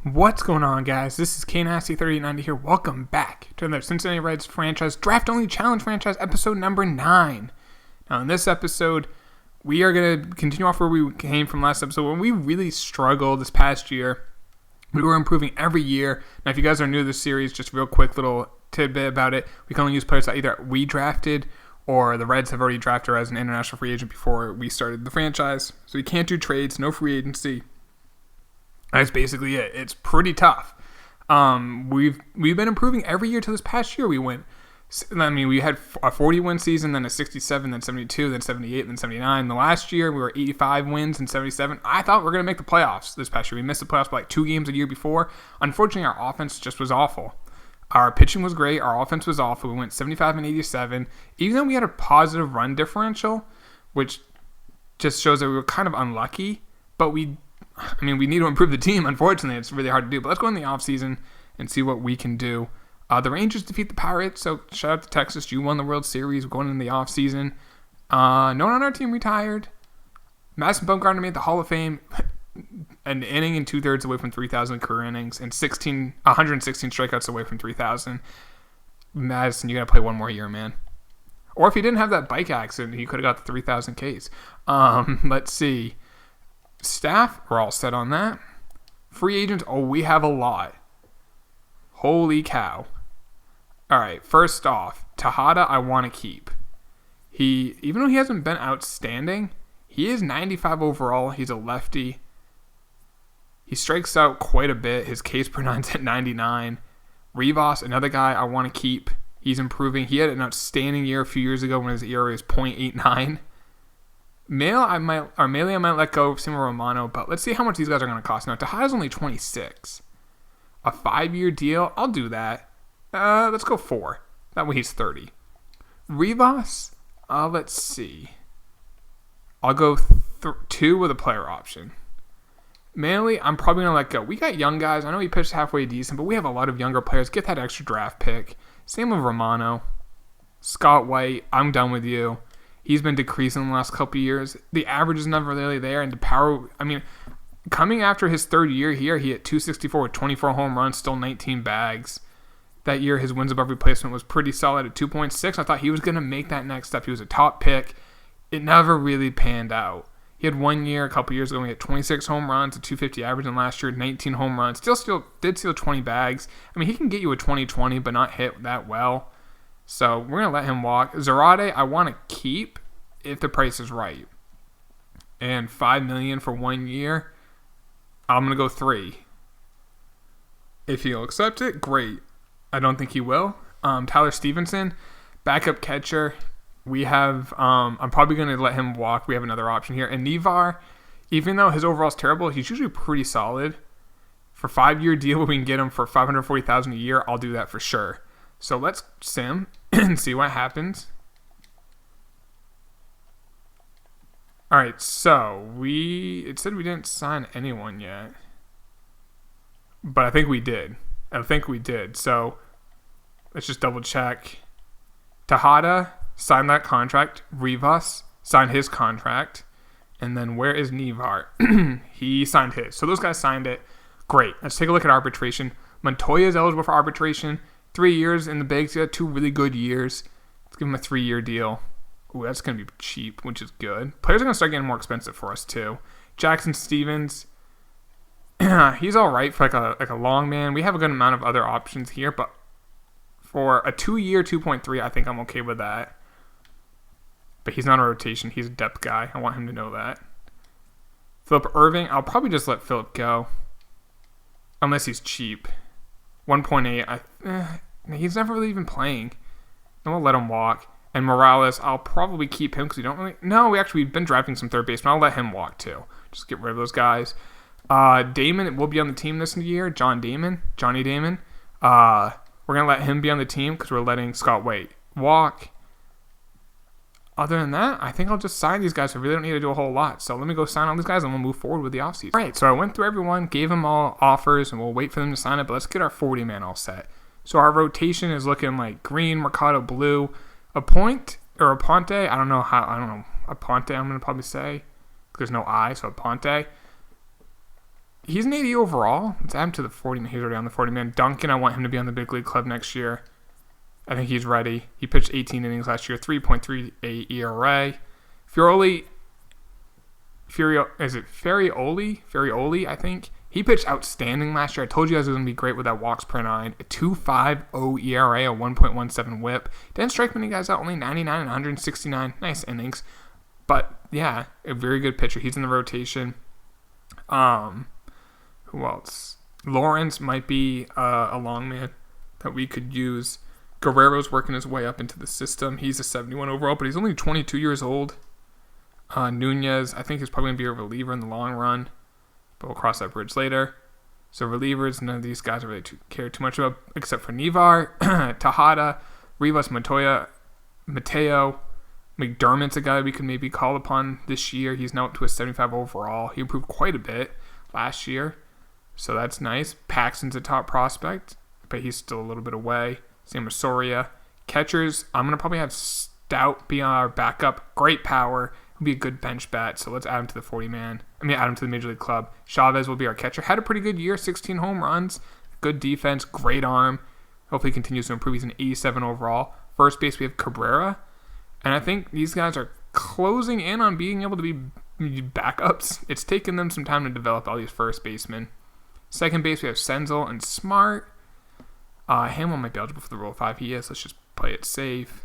What's going on, guys? This is KNasty3090 here. Welcome back to another Cincinnati Reds franchise Draft Only Challenge franchise episode number 9. Now, in this episode, we are going to continue off where we came from last episode. When we really struggled this past year, we were improving every year. Now, if you guys are new to this series, just a real quick little tidbit about it. We can only use players that either we drafted or the Reds have already drafted as an international free agent before we started the franchise. So we can't do trades, no free agency. That's basically it. It's pretty tough. We've been improving every year till this past year. We had a 40-win season, then a 67, then 72, then 78, then 79. The last year, we were 85 wins and 77. I thought we were going to make the playoffs this past year. We missed the playoffs by like 2 games a year before. Unfortunately, our offense just was awful. Our pitching was great. Our offense was awful. We went 75 and 87. Even though we had a positive run differential, which just shows that we were kind of unlucky, but we need to improve the team. Unfortunately, it's really hard to do. But let's go in the offseason and see what we can do. The Rangers defeat the Pirates, so shout out to Texas. You won the World Series going in the offseason. No one on our team retired. Madison Bumgarner made the Hall of Fame. An inning and 2/3 away from 3,000 career innings and 116 strikeouts away from 3,000. Madison, you got to play one more year, man. Or if he didn't have that bike accident, he could have got the 3,000 Ks. Let's see. Staff, we're all set on that. Free agents, we have a lot. Holy cow. All right, first off, Tejada, I want to keep. Even though he hasn't been outstanding, he is 95 overall. He's a lefty. He strikes out quite a bit. His Ks per 9's at 99. Rivas, another guy I want to keep. He's improving. He had an outstanding year a few years ago when his ERA was .89. Maile, I might let go of Simon Romano, but let's see how much these guys are going to cost. Now, Tejada's only 26. A 5-year deal, I'll do that. Let's go 4. That way he's 30. Rivas, let's see. I'll go 2 with a player option. Maile, I'm probably going to let go. We got young guys. I know he pitched halfway decent, but we have a lot of younger players. Get that extra draft pick. Same with Romano. Scott White, I'm done with you. He's been decreasing the last couple of years. The average is never really there. And the power, coming after his third year here, he hit .264 with 24 home runs, still 19 bags. That year, his wins above replacement was pretty solid at 2.6. I thought he was going to make that next step. He was a top pick. It never really panned out. He had 1 year, a couple years ago, he had 26 home runs, a .250 average, and last year, 19 home runs. Still did steal 20 bags. He can get you a 20-20, but not hit that well. So we're going to let him walk. Zarate, I want to keep if the price is right. And $5 million for 1 year, I'm going to go 3. If he'll accept it, great. I don't think he will. Tyler Stevenson, backup catcher. We have, I'm probably going to let him walk. We have another option here. And Nivar, even though his overall is terrible, he's usually pretty solid. For a 5-year deal, we can get him for $540,000 a year. I'll do that for sure. So let's sim and see what happens. All right, so it said we didn't sign anyone yet. But I think we did. So let's just double check. Tejada signed that contract. Rivas signed his contract. And then where is Nivar? He signed his. So those guys signed it. Great. Let's take a look at arbitration. Montoya is eligible for arbitration. 3 years in the bigs. He had 2 really good years. Let's give him a 3-year deal. Ooh, that's going to be cheap, which is good. Players are going to start getting more expensive for us, too. Jackson Stevens, he's all right for like a long man. We have a good amount of other options here, but for a 2-year 2.3, I think I'm okay with that. But he's not a rotation. He's a depth guy. I want him to know that. Philip Irving, I'll probably just let Philip go. Unless he's cheap. 1.8, he's never really even playing. And we'll let him walk. And Morales, I'll probably keep him because we don't really... No, we've been drafting some third basemen. I'll let him walk too. Just get rid of those guys. Damon will be on the team this year. Johnny Damon. We're going to let him be on the team because we're letting Scott White walk. Other than that, I think I'll just sign these guys. I really don't need to do a whole lot. So let me go sign all these guys and we'll move forward with the offseason. All right, so I went through everyone, gave them all offers, and we'll wait for them to sign it. But let's get our 40-man all set. So our rotation is looking like green, Mercado, blue, Aponte, I don't know, Aponte I'm going to probably say. There's no I, so Aponte. He's an 80 overall. Let's add him to the 40. He's already on the 40-man. Duncan, I want him to be on the big league club next year. I think he's ready. He pitched 18 innings last year, 3.38 ERA. Ferrioli, I think. He pitched outstanding last year. I told you guys it was going to be great with that walks per nine. A 2.50 ERA, a 1.17 whip. Didn't strike many guys out, only 99 and 169. Nice innings. But, yeah, a very good pitcher. He's in the rotation. Who else? Lawrence might be a long man that we could use. Guerrero's working his way up into the system. He's a 71 overall, but he's only 22 years old. Nunez, I think he's probably going to be a reliever in the long run, but we'll cross that bridge later. So relievers, none of these guys I really care too much about, except for Nivar, Tejada, Rivas, Mateo. McDermott's a guy we could maybe call upon this year. He's now up to a 75 overall. He improved quite a bit last year, so that's nice. Paxton's a top prospect, but he's still a little bit away. Same with Soria. Catchers, I'm going to probably have Stout be our backup. Great power. He'll be a good bench bat, so let's add him to the 40-man. Add him to the Major League Club. Chavez will be our catcher. Had a pretty good year, 16 home runs. Good defense, great arm. Hopefully continues to improve. He's an 87 overall. First base, we have Cabrera. And I think these guys are closing in on being able to be backups. It's taken them some time to develop all these first basemen. Second base, we have Senzel and Smart. Hamel might be eligible for the Rule 5. He is. Let's just play it safe.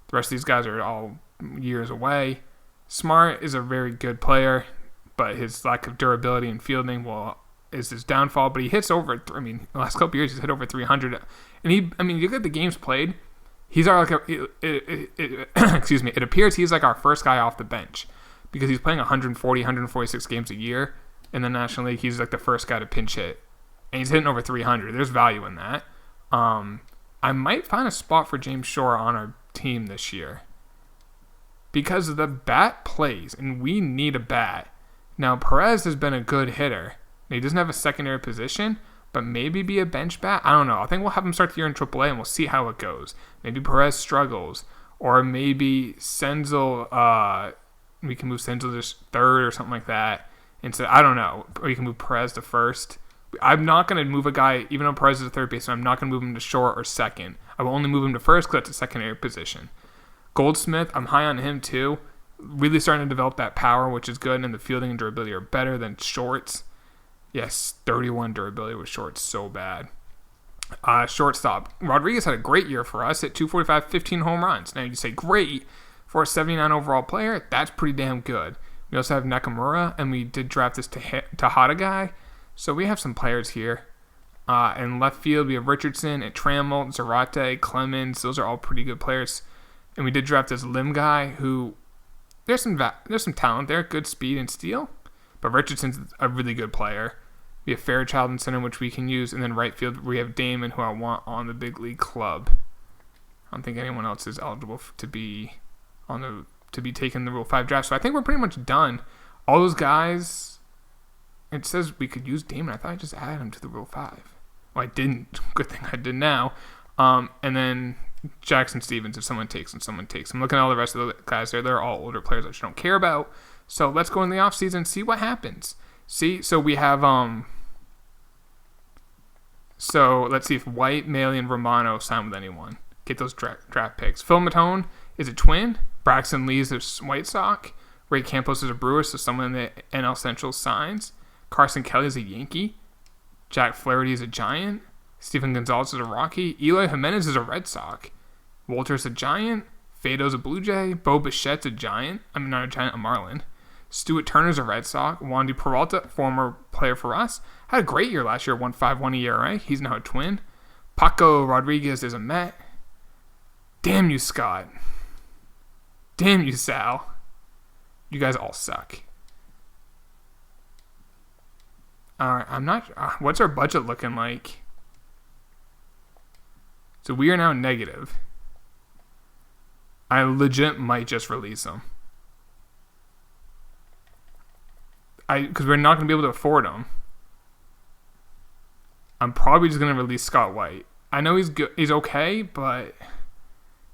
The rest of these guys are all years away. Smart is a very good player, but his lack of durability and fielding is his downfall. But he hits over, the last couple of years he's hit over 300. And you look at the games played, he's it appears he's like our first guy off the bench because he's playing 140, 146 games a year in the National League. He's like the first guy to pinch hit, and he's hitting over 300. There's value in that. I might find a spot for James Shore on our team this year because the bat plays, and we need a bat. Now, Perez has been a good hitter. He doesn't have a secondary position, but maybe be a bench bat. I don't know. I think we'll have him start the year in AAA, and we'll see how it goes. Maybe Perez struggles, or maybe Senzel, we can move Senzel to third or something like that. Instead, I don't know. Or you can move Perez to first. I'm not going to move a guy, even though Perez is a third baseman, I'm not going to move him to short or second. I will only move him to first because that's a secondary position. Goldsmith, I'm high on him too. Really starting to develop that power, which is good, and the fielding and durability are better than Shorts. Yes, 31 durability with Shorts, so bad. Shortstop, Rodriguez had a great year for us at 245, 15 home runs. Now you say great for a 79 overall player, that's pretty damn good. We also have Nakamura, and we did draft this Tejada guy. So we have some players here. In left field, we have Richardson and Trammell, Zarate, Clemens. Those are all pretty good players. And we did draft this Lim guy who, there's some talent there, good speed and steal. But Richardson's a really good player. We have Fairchild in center, which we can use. And then right field, we have Damon, who I want on the big league club. I don't think anyone else is eligible to be taking the Rule 5 draft. So I think we're pretty much done. All those guys... It says we could use Damon. I thought I just added him to the Rule 5. Well, I didn't. Good thing I did now. And then Jackson Stevens, if someone takes him, someone takes him. I'm looking at all the rest of the guys there. They're all older players I just don't care about. So let's go in the offseason and see what happens. So we have... So let's see if White, Maley, and Romano sign with anyone. Get those draft picks. Phil Matone is a Twin. Braxton Lee is a White Sox. Ray Campos is a Brewer, so someone in the NL Central signs. Carson Kelly is a Yankee. Jack Flaherty is a Giant. Stephen Gonzalez is a Rocky. Eloy Jimenez is a Red Sox. Walter's a Giant. Fado's a Blue Jay. Bo Bichette's a Giant. Not a Giant, a Marlin. Stuart Turner's a Red Sox. Wandy Peralta, former player for us, had a great year last year, 1.51 ERA. He's now a Twin. Paco Rodriguez is a Met. Damn you, Scott. Damn you, Sal. You guys all suck. Alright, I'm not... what's our budget looking like? So we are now negative. I legit might just release them. Because we're not going to be able to afford them. I'm probably just going to release Scott White. I know he's good. He's okay, but...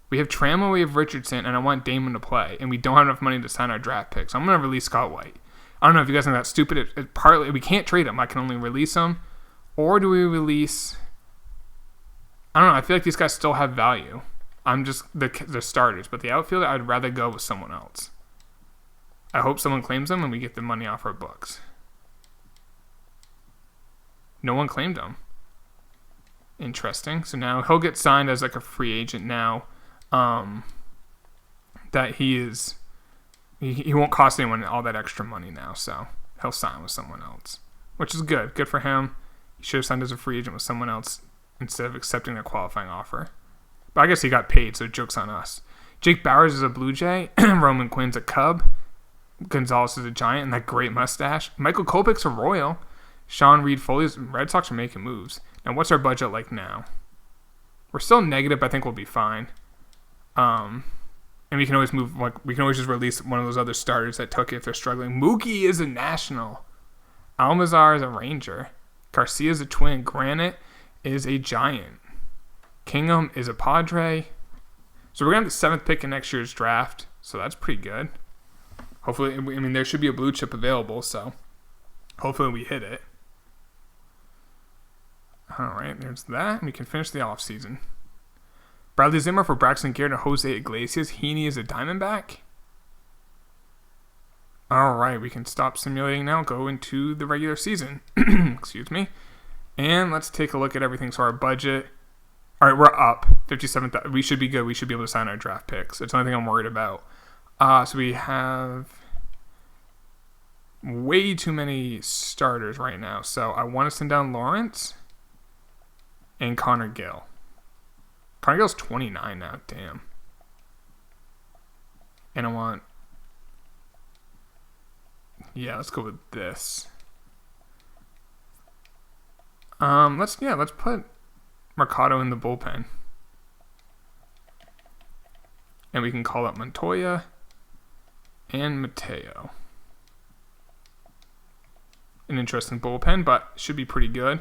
We have Trammell, we have Richardson, and I want Damon to play. And we don't have enough money to sign our draft picks. So I'm going to release Scott White. I don't know if you guys think that's stupid. It partly we can't trade him. I can only release him, or do we release? I don't know. I feel like these guys still have value. I'm just the starters, but the outfielder I'd rather go with someone else. I hope someone claims them and we get the money off our books. No one claimed him. Interesting. So now he'll get signed as like a free agent now. That he won't cost anyone all that extra money now, so he'll sign with someone else, which is good. Good for him. He should have signed as a free agent with someone else instead of accepting a qualifying offer. But I guess he got paid, so joke's on us. Jake Bauers is a Blue Jay. Roman Quinn's a Cub. Gonzalez is a Giant, and that great mustache. Michael Kopech's a Royal. Sean Reed-Foley's Red Sox are making moves. Now, what's our budget like now? We're still negative, but I think we'll be fine. And we can always move. Like we can always just release one of those other starters that took it if they're struggling. Mookie is a National. Almazar is a Ranger. Garcia is a Twin. Granite is a Giant. Kingham is a Padre. So we're going to have the 7th pick in next year's draft. So that's pretty good. Hopefully, I mean, there should be a blue chip available. So hopefully we hit it. All right, there's that. And we can finish the offseason. Bradley Zimmer for Braxton Garrett and Jose Iglesias. Heaney is a Diamondback. All right, we can stop simulating now. Go into the regular season. Excuse me. And let's take a look at everything. So our budget. All right, we're up 57,000. We should be good. We should be able to sign our draft picks. It's the only thing I'm worried about. So we have way too many starters right now. So I want to send down Lawrence and Connor Gill. Connor Gill's 29 now. Damn. And I want... Yeah, let's go with this. Let's put Mercado in the bullpen. And we can call up Montoya and Mateo. An interesting bullpen, but should be pretty good.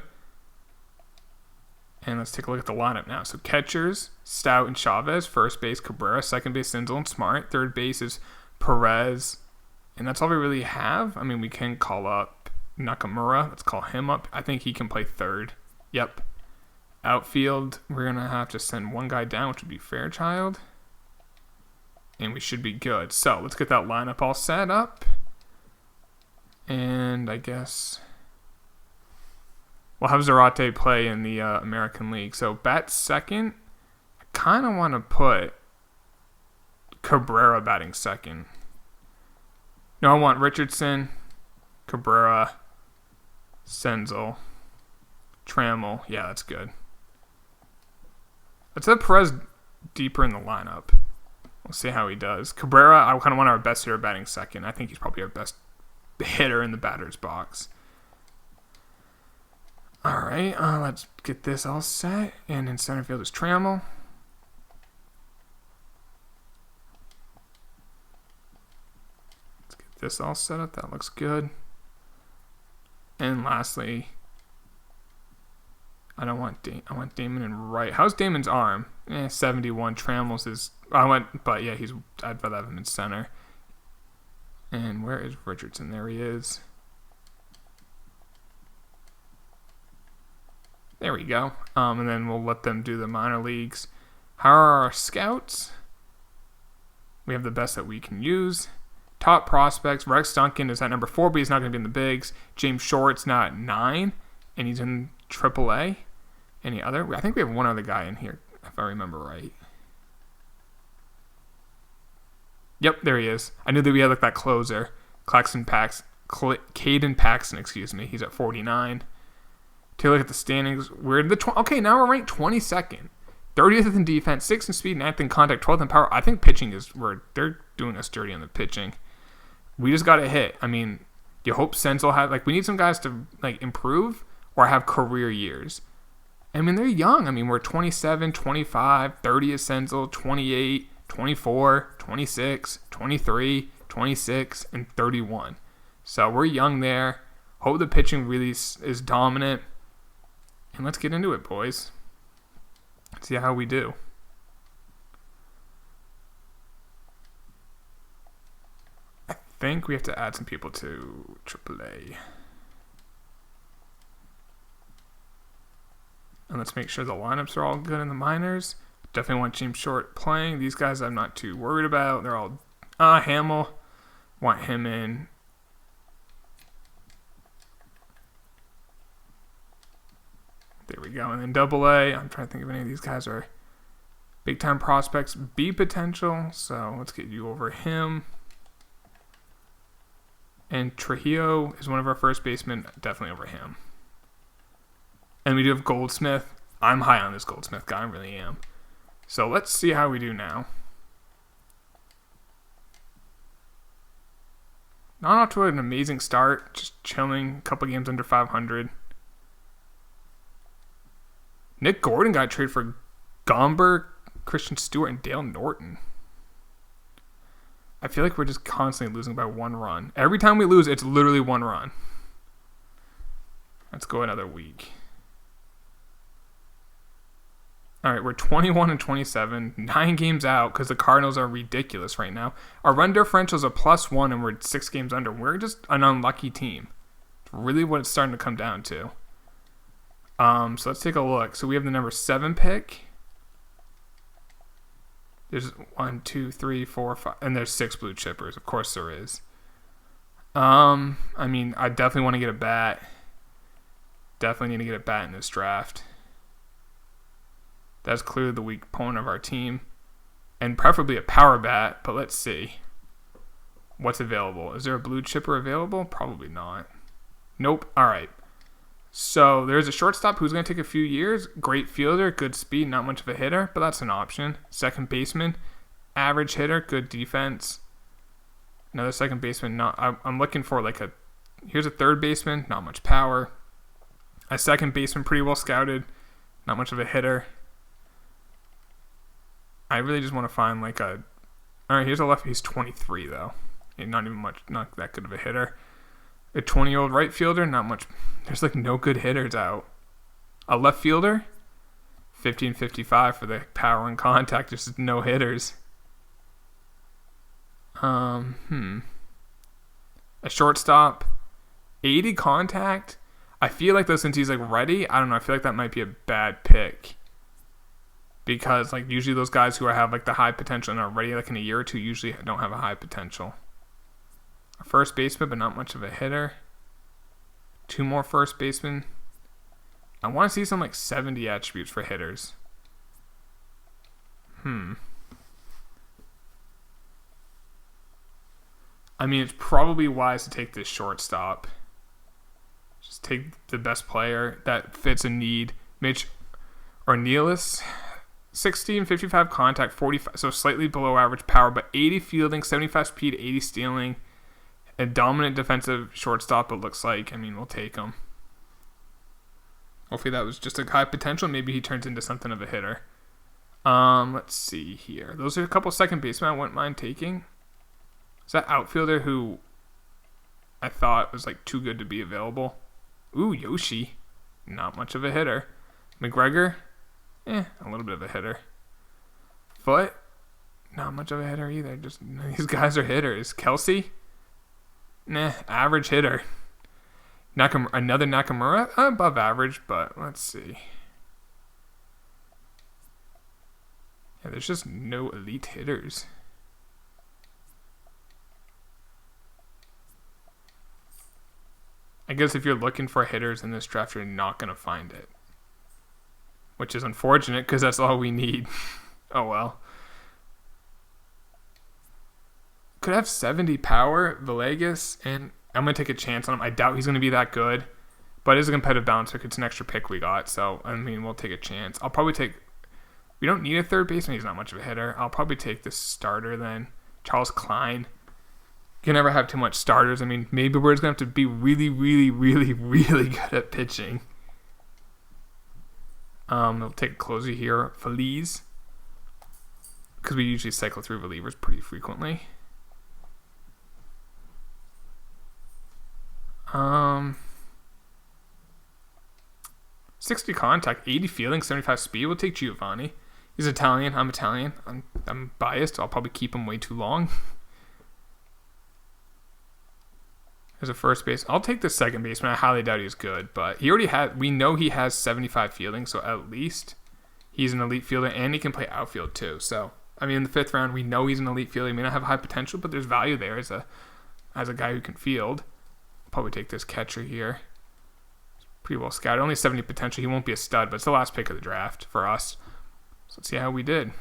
And let's take a look at the lineup now. So catchers, Stout and Chavez. First base, Cabrera. Second base, Sinzel and Smart. Third base is Perez. And that's all we really have. I mean, we can call up Nakamura. Let's call him up. I think he can play third. Yep. Outfield, we're going to have to send one guy down, which would be Fairchild. And we should be good. So let's get that lineup all set up. And I guess we'll have Zarate play in the American League. So Betts second. I kind of want to put Cabrera batting second. No, I want Richardson, Cabrera, Senzel, Trammell. Yeah, that's good. Let's have Perez deeper in the lineup. We'll see how he does. Cabrera, I kind of want our best hitter batting second. I think he's probably our best hitter in the batter's box. All right, let's get this all set. And in center field is Trammell. Let's get this all set up. That looks good. And lastly, I want Damon in right. How's Damon's arm? 71. Trammell's is... I'd rather have him in center. And where is Richardson? There he is. There we go. And then we'll let them do the minor leagues. How are our scouts? We have the best that we can use. Top prospects. Rex Duncan is at number 4, but he's not going to be in the bigs. James Short's now at 9, and he's in AAA. Any other? I think we have one other guy in here, if I remember right. Yep, there he is. I knew that we had that closer. Caden Paxton, excuse me. He's at 49. Take a look at the standings. We're in the okay, now we're ranked 22nd. 30th in defense, 6th in speed, 9th in contact, 12th in power. I think pitching is where they're doing us dirty on the pitching. We just got to hit. I mean, you hope Senzel has, we need some guys to, improve or have career years. I mean, they're young. I mean, we're 27, 25, 30 is Senzel, 28, 24, 26, 23, 26, and 31. So we're young there. Hope the pitching really is dominant. And let's get into it, boys. Let's see how we do. think we have to add some people to AAA. And let's make sure the lineups are all good in the minors. Definitely want James Short playing. These guys I'm not too worried about. They're all Hamill. Want him in. There we go. And then AA. I'm trying to think if any of these guys are big time prospects. B potential. So let's get you over him. And Trujillo is one of our first basemen. Definitely over him. And we do have Goldsmith. I'm high on this Goldsmith guy. I really am. So let's see how we do now. Not off to an amazing start. Just chilling. A couple games under 500. Nick Gordon got traded for Gomber, Christian Stewart, and Dale Norton. I feel like we're just constantly losing by 1 run. Every time we lose, it's literally 1 run. Let's go another week. All right, we're 21-27, 9 games out because the Cardinals are ridiculous right now. Our run differential is a +1 and we're 6 games under. We're just an unlucky team. It's really what it's starting to come down to. So let's take a look. So we have the number 7 pick. There's 1, 2, 3, 4, 5, and there's 6 blue chippers. Of course there is. I mean, I definitely want to get a bat. Definitely need to get a bat in this draft. That's clearly the weak point of our team. And preferably a power bat, but let's see. What's available? Is there a blue chipper available? Probably not. Nope. All right. So there's a shortstop who's going to take a few years. Great fielder, good speed, not much of a hitter, but that's an option. Second baseman, average hitter, good defense. Another second baseman. I'm looking for here's a third baseman, not much power. A second baseman, pretty well scouted, not much of a hitter. I really just want to find all right, here's a lefty. He's 23 though. And not that good of a hitter. A 20-year-old right fielder, not much. There's no good hitters out. A left fielder, 50 and 55 for the power and contact. There's no hitters. A shortstop, 80 contact. I feel like though since he's ready, I don't know. I feel like that might be a bad pick. Because usually those guys who have the high potential and are ready in a year or two usually don't have a high potential. A first baseman, but not much of a hitter. 2 more first basemen. I want to see some 70 attributes for hitters. I mean, it's probably wise to take this shortstop. Just take the best player that fits a need. Mitch Ornelas, 16, 55 contact, 45, so slightly below average power, but 80 fielding, 75 speed, 80 stealing. A dominant defensive shortstop, it looks like. I mean, we'll take him. Hopefully that was just a high potential. Maybe he turns into something of a hitter. Let's see here. Those are a couple second basemen I wouldn't mind taking. Is that outfielder who I thought was too good to be available? Ooh, Yoshi. Not much of a hitter. McGregor. A little bit of a hitter. Foot. Not much of a hitter either. Just these guys are hitters. Kelsey. Average hitter. Another Nakamura, above average, but let's see. Yeah, there's just no elite hitters. I guess if you're looking for hitters in this draft, you're not going to find it. Which is unfortunate because that's all we need. Oh well. Could have 70 power, Villegas, and I'm going to take a chance on him. I doubt he's going to be that good, but it is a competitive balance pick. It's an extra pick we got, so, I mean, we'll take a chance. I'll probably take... We don't need a third baseman. He's not much of a hitter. I'll probably take the starter then. Charles Klein. You can never have too much starters. I mean, maybe we're just going to have to be really, really, really, really good at pitching. We'll take a closer here, Feliz, because we usually cycle through relievers pretty frequently. 60 contact, 80 fielding, 75 speed. We'll take Giovanni. He's Italian. I'm Italian. I'm biased. I'll probably keep him way too long. as a first base. I'll take the second baseman. I highly doubt he's good, but we know he has 75 fielding, so at least he's an elite fielder, and he can play outfield too. So, I mean, in the 5th round, we know he's an elite fielder. He may not have high potential, but there's value there as a guy who can field. I'll probably take this catcher here. He's pretty well scouted. Only 70 potential. He won't be a stud, but it's the last pick of the draft for us. So let's see how we did.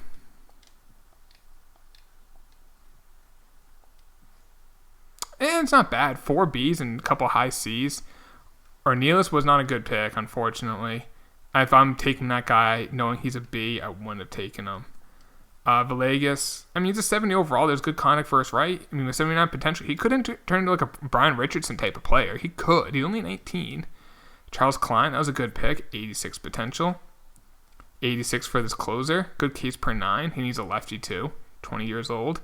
And it's not bad. 4 Bs and a couple high Cs. Ornelas was not a good pick, unfortunately. If I'm taking that guy knowing he's a B, I wouldn't have taken him. Villegas, I mean, he's a 70 overall. There's good contact for us, right? I mean, with 79 potential, he couldn't turn into like a Brian Richardson type of player. He could. He's only 19. Charles Klein, that was a good pick. 86 potential. 86 for this closer. Good case per 9. He needs a lefty too. 20 years old.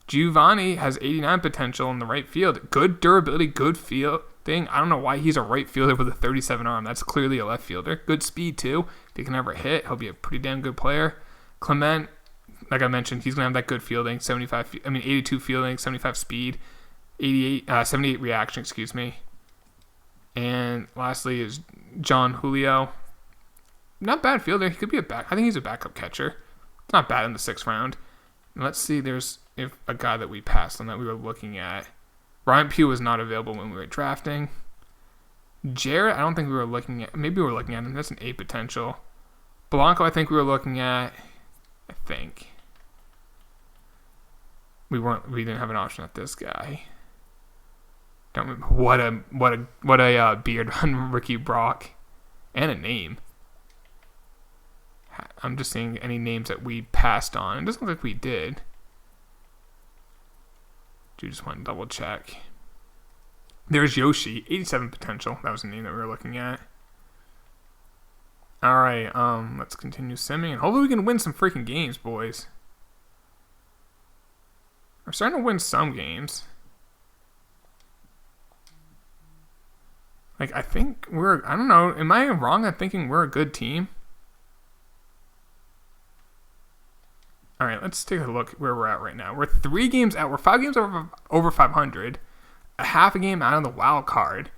Giovanni has 89 potential in the right field. Good durability, good fielding. I don't know why he's a right fielder with a 37 arm. That's clearly a left fielder. Good speed too. If he can ever hit, he'll be a pretty damn good player. Clement, like I mentioned, he's going to have that good fielding. 82 fielding, 75 speed, 78 reaction, excuse me. And lastly is John Julio. Not bad fielder. He could be I think he's a backup catcher. Not bad in the 6th round. And let's see, if a guy that we passed on that we were looking at. Ryan Pugh was not available when we were drafting. Jarrett, I don't think we were looking at. Maybe we were looking at him. That's an A potential. Blanco, I think we were looking at. I think we didn't have an option at this guy. Don't remember what a beard on Ricky Brock, and a name. I'm just seeing any names that we passed on. It doesn't look like we did. Do just want to double check. There's Yoshi, 87 potential. That was the name that we were looking at. All right, let's continue simming, and hopefully we can win some freaking games, boys. We're starting to win some games. Like, I think I don't know, am I wrong in thinking we're a good team? All right, let's take a look where we're at right now. We're 3 games out. We're 5 games over 500. A half a game out of the wild card.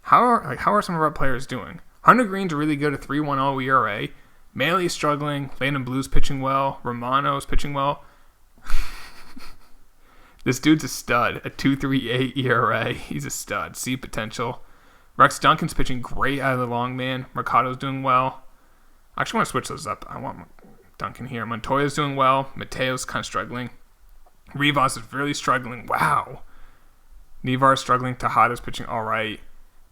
How are some of our players doing? Hunter Green's really good at 3.10 ERA. Maley's struggling. Landon Blue's pitching well. Romano's pitching well. This dude's a stud. A 2.38 ERA. He's a stud. C potential. Rex Duncan's pitching great out of the long man. Mercado's doing well. I actually want to switch those up. I want Duncan here. Montoya's doing well. Mateo's kind of struggling. Rivas is really struggling. Wow. Nevar's struggling. Tejada's pitching all right.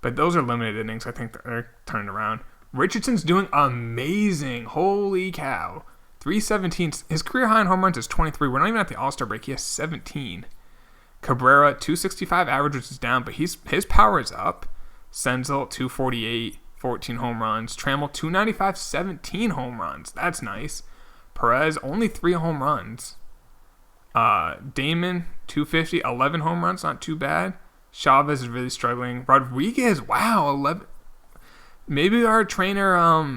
But those are limited innings. I think they're turning around. Richardson's doing amazing. Holy cow. 317. His career high in home runs is 23. We're not even at the All-Star break. He has 17. Cabrera, 265 average, which is down, but his power is up. Senzel, 248, 14 home runs. Trammell, 295, 17 home runs. That's nice. Perez, only 3 home runs. Damon, 250, 11 home runs. Not too bad. Chavez is really struggling. Rodriguez, wow, 11. Maybe our trainer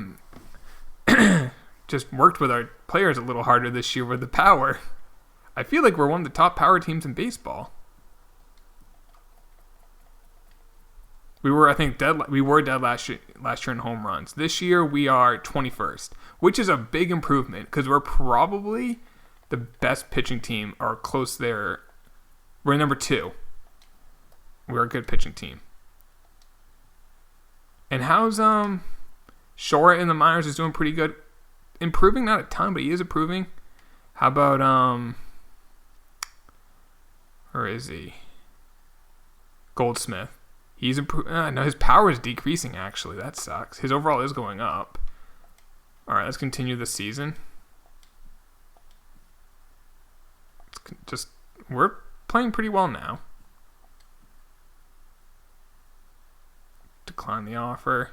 just worked with our players a little harder this year with the power. I feel like we're one of the top power teams in baseball. We were, I think, dead. We were dead last year in home runs. This year we are 21st, which is a big improvement because we're probably the best pitching team or close there. We're number 2. We're a good pitching team. And how's Shora in the minors is doing pretty good. Improving, not a ton, but he is improving. How about where is he? Goldsmith. He's improving. No, his power is decreasing, actually. That sucks. His overall is going up. All right, let's continue the season. We're playing pretty well now. Decline the offer.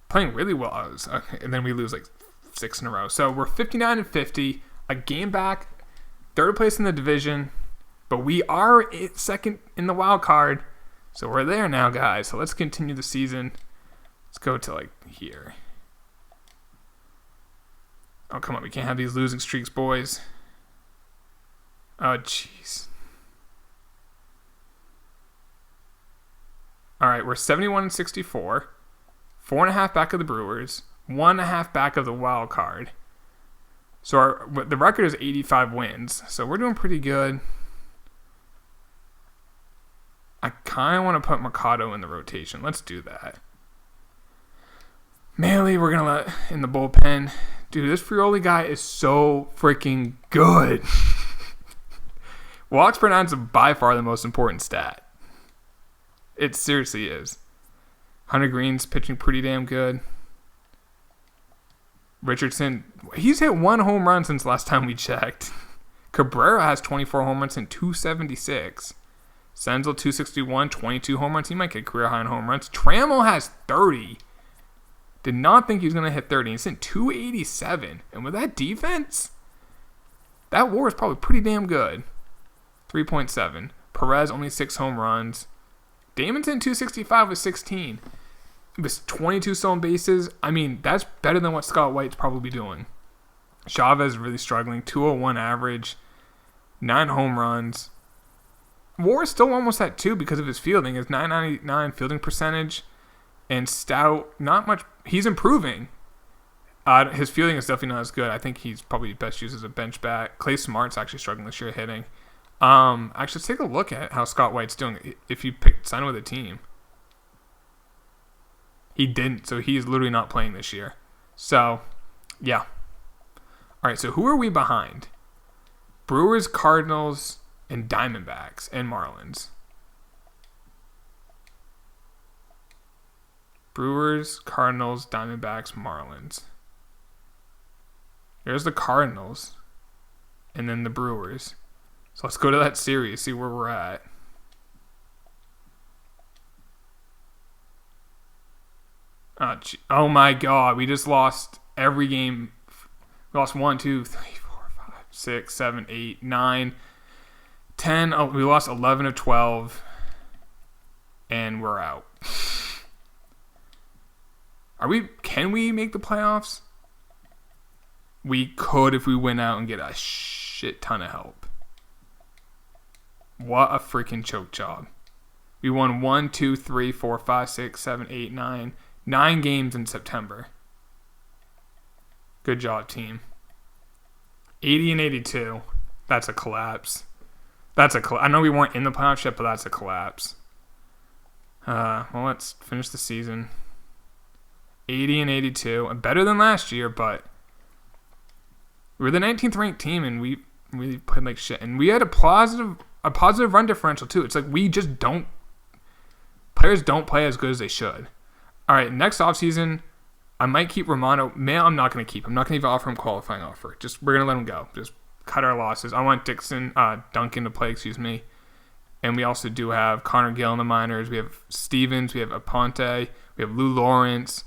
Playing really well. Okay, and then we lose like 6 in a row. So we're 59-50, a game back, 3rd place in the division, but we are 2nd in the wild card. So we're there now, guys. So let's continue the season. Let's go to like here. Oh, come on. We can't have these losing streaks, boys. Oh, jeez. All right, we're 71 and 64, 4.5 back of the Brewers, 1.5 back of the wild card. So the record is 85 wins. So we're doing pretty good. I kind of want to put Mercado in the rotation. Let's do that. Maley, we're going to let in the bullpen. Dude, this Frioli guy is so freaking good. Walks per nine is by far the most important stat. It seriously is. Hunter Green's pitching pretty damn good. Richardson, he's hit 1 home run since last time we checked. Cabrera has 24 home runs and 276. Senzel, 261, 22 home runs. He might get career high in home runs. Trammell has 30. Did not think he was going to hit 30. He's in 287. And with that defense, that WAR is probably pretty damn good. 3.7. Perez, only 6 home runs. Damon's in 265 with 16. With 22 stolen bases. I mean, that's better than what Scott White's probably doing. Chavez is really struggling. 201 average. 9 home runs. WAR is still almost at 2 because of his fielding. His 999 fielding percentage. And Stout, not much. He's improving. His fielding is definitely not as good. I think he's probably best used as a bench bat. Clay Smart's actually struggling this year hitting. Actually, let's take a look at how Scott White's doing. If you sign him with a team. He didn't, so he's literally not playing this year. So, yeah. All right, so who are we behind? Brewers, Cardinals, and Diamondbacks, and Marlins. Brewers, Cardinals, Diamondbacks, Marlins. There's the Cardinals, and then the Brewers. So let's go to that series, see where we're at. Oh my God, we just lost every game. We lost 1, 2, 3, 4, 5, 6, 7, 8, 9, 10. Oh, we lost 11 of 12, and we're out. Can we make the playoffs? We could if we went out and get a shit ton of help. What a freaking choke job. We won 1, 2, 3, 4, 5, 6, 7, 8, 9. 9 games in September. Good job, team. 80 and 82. That's a collapse. I know we weren't in the playoffs yet, but that's a collapse. Well, let's finish the season. 80 and 82. Better than last year, but we were the 19th ranked team, and we really played like shit. And we had a positive run differential, too. It's like players don't play as good as they should. All right, next offseason, I might keep Romano. I'm not going to keep him. I'm not going to even offer him a qualifying offer. We're going to let him go. Just cut our losses. I want Duncan to play, And we also do have Connor Gill in the minors. We have Stevens. We have Aponte. We have Lou Lawrence.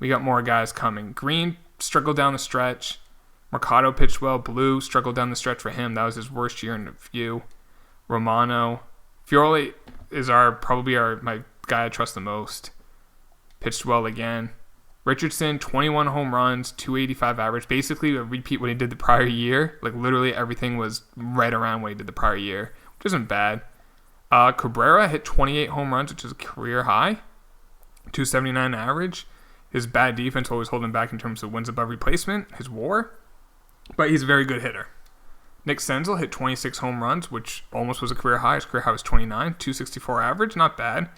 We got more guys coming. Green struggled down the stretch. Mercado pitched well. Blue struggled down the stretch for him. That was his worst year in a few. Romano. Fiore is probably my guy I trust the most. Pitched well again. Richardson, 21 home runs, 285 average. Basically a repeat what he did the prior year. Like literally everything was right around what he did the prior year, which isn't bad. Cabrera hit 28 home runs, which is a career high. 279 average. His bad defense always holding back in terms of wins above replacement, his WAR. But he's a very good hitter. Nick Senzel hit 26 home runs, which almost was a career high. His career high was 29, 264 average, not bad.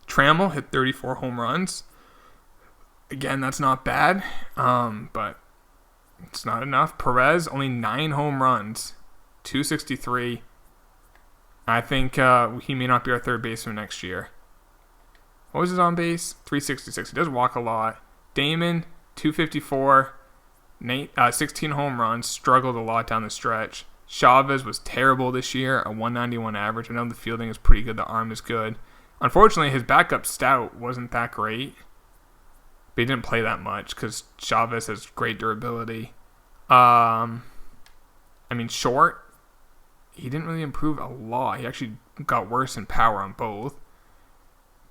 Trammell hit 34 home runs. Again, that's not bad, but it's not enough. Perez, only 9 home runs, 263. I think he may not be our third baseman next year. What was his on base? 366. He does walk a lot. Damon, 254. 16 home runs, struggled a lot down the stretch. Chavez was terrible this year, a 191 average. I know the fielding is pretty good, the arm is good. Unfortunately, his backup Stout wasn't that great. But he didn't play that much because Chavez has great durability. Short, he didn't really improve a lot. He actually got worse in power on both.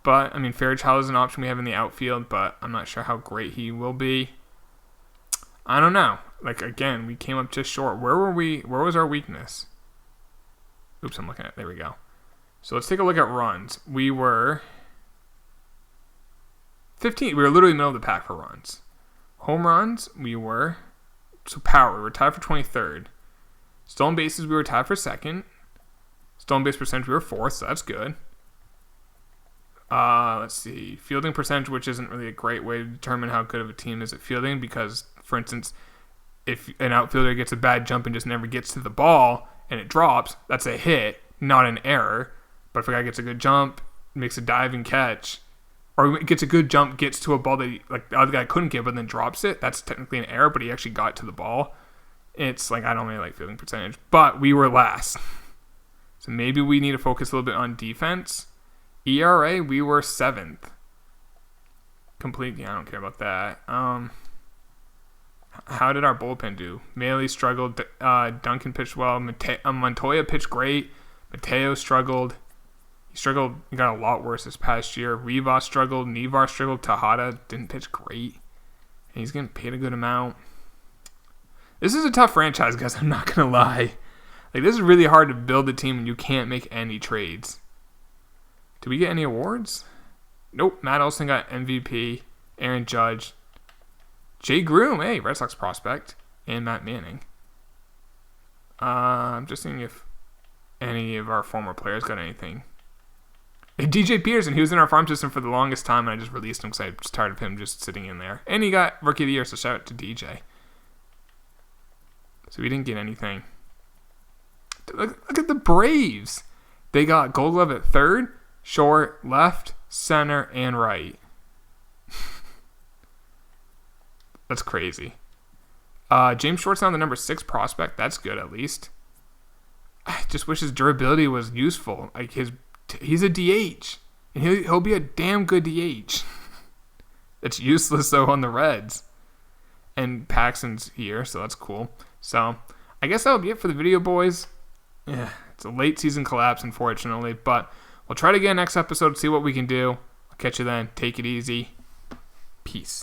But, Fairchild is an option we have in the outfield, but I'm not sure how great he will be. I don't know. Again, we came up just short. Where were we? Where was our weakness? Oops, I'm looking at it. There we go. So let's take a look at runs. We were 15. We were literally middle of the pack for runs. Home runs, power, we were tied for 23rd. Stolen bases, we were tied for 2nd. Stolen base percentage, we were 4th, so that's good. Let's see. Fielding percentage, which isn't really a great way to determine how good of a team is at fielding because, for instance, if an outfielder gets a bad jump and just never gets to the ball and it drops, that's a hit, not an error. But if a guy gets a good jump, makes a diving catch, or gets a good jump, gets to a ball that the other guy couldn't get, but then drops it, that's technically an error, but he actually got to the ball. It's I don't really like fielding percentage. But we were last. So maybe we need to focus a little bit on defense. ERA, we were 7th. Completely, I don't care about that. How did our bullpen do? Maley struggled. Duncan pitched well. Montoya pitched great. Mateo struggled. He got a lot worse this past year. Rivas struggled. Nevar struggled. Tejada didn't pitch great. And he's getting paid a good amount. This is a tough franchise, guys. I'm not going to lie. This is really hard to build a team and you can't make any trades. Did we get any awards? Nope. Matt Olson got MVP. Aaron Judge. Jay Groom, hey, Red Sox prospect. And Matt Manning. I'm just seeing if any of our former players got anything. DJ Peterson, he was in our farm system for the longest time, and I just released him because I was tired of him just sitting in there. And he got Rookie of the Year, so shout out to DJ. So we didn't get anything. Look at the Braves. They got Gold Glove at 3rd, short, left, center, and right. That's crazy. James Short's now the number 6 prospect. That's good, at least. I just wish his durability was useful. He's a DH, and he'll be a damn good DH. It's useless, though, on the Reds. And Paxton's here, so that's cool. So, I guess that'll be it for the video, boys. Yeah, it's a late season collapse, unfortunately, but we'll try it again next episode, see what we can do. I'll catch you then. Take it easy. Peace.